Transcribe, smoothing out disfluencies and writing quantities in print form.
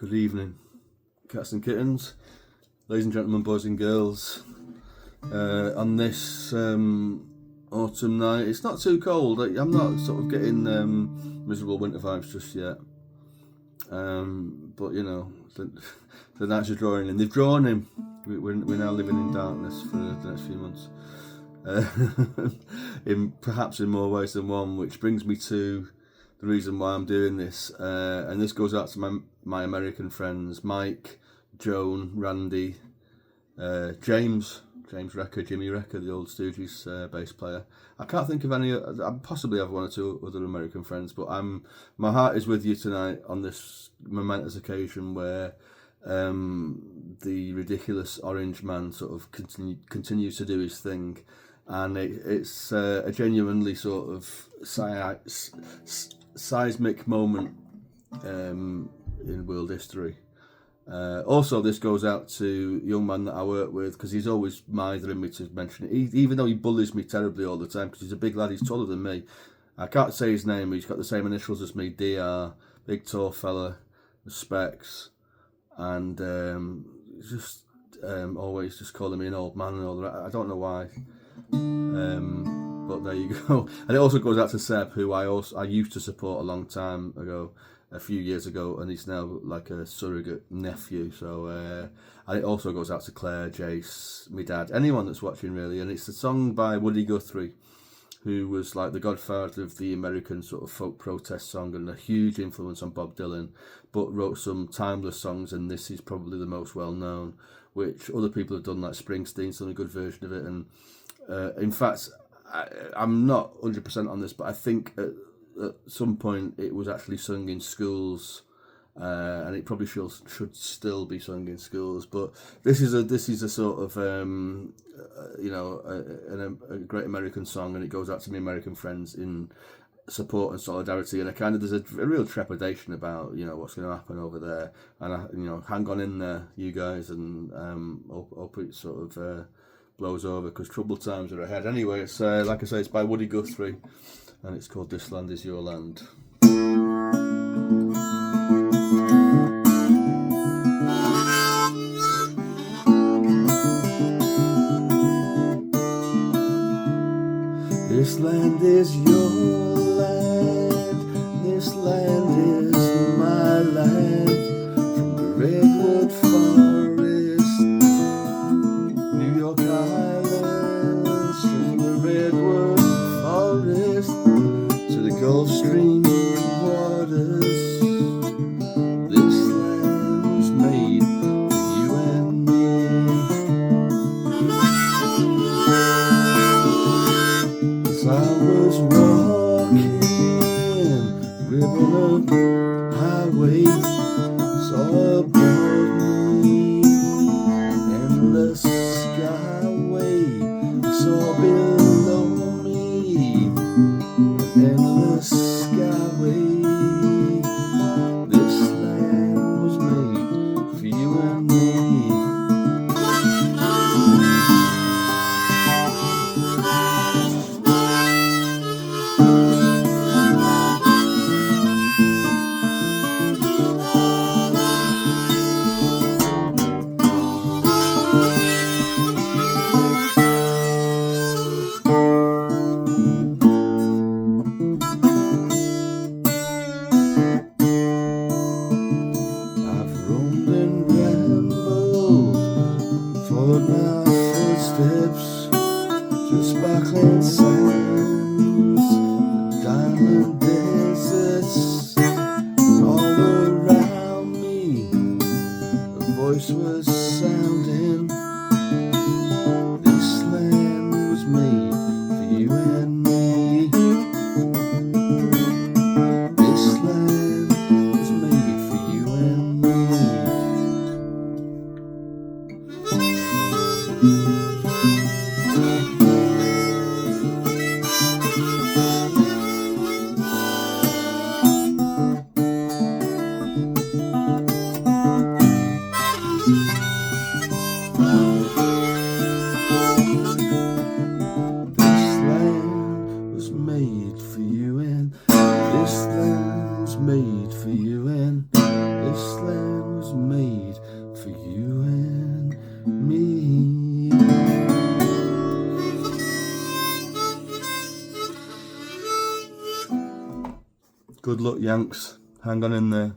Good evening, cats and kittens, ladies and gentlemen, boys and girls. On this autumn night, it's not too cold. I'm not sort of getting miserable winter vibes just yet. But you know, the nights are drawing in. They've drawn in. We're now living in darkness for the next few months. Perhaps in more ways than one, which brings me to the reason why I'm doing this, and this goes out to my American friends, Mike, Joan, Randy, James Recker, Jimmy Recker, the old Stooges bass player. I can't think of any. I possibly have one or two other American friends, but my heart is with you tonight on this momentous occasion where the ridiculous Orange Man sort of continues to do his thing, and it's a genuinely sort of seismic moment in world history. Also, this goes out to a young man that I work with, because he's always mithering me to mention it, even though he bullies me terribly all the time, because he's a big lad, he's taller than me. I can't say his name, but he's got the same initials as me, DR, big tall fella, with specs, and just always just calling me an old man and all that. I don't know why. But there you go. And it also goes out to Seb, who I used to support a long time ago, a few years ago, and he's now like a surrogate nephew. So and it also goes out to Claire, Jace, my dad, anyone that's watching really. And it's a song by Woody Guthrie, who was like the godfather of the American sort of folk protest song and a huge influence on Bob Dylan, but wrote some timeless songs, and this is probably the most well known, which other people have done, like Springsteen's done a good version of it. And in fact, I'm not 100% on this, but I think at some point it was actually sung in schools, and it probably should still be sung in schools. But this is a sort of a great American song, and it goes out to my American friends in support and solidarity. And there's a real trepidation about what's going to happen over there, and hang on in there, you guys, and hope it sort of blows over, because troubled times are ahead. Anyway, it's like I say, it's by Woody Guthrie, and it's called This Land Is Your Land. This land is your land, this land is my land, from the redwood forest, New York Islands, from the redwood forest to the Gulf Stream waters. This land was made for you and me. As I was walking, ribbon of highway, saw above me an endless skyway. I saw below me an endless skyway. This land was made for you and me. for you and this land was made for you and me. Good luck, Yanks. Hang on in there.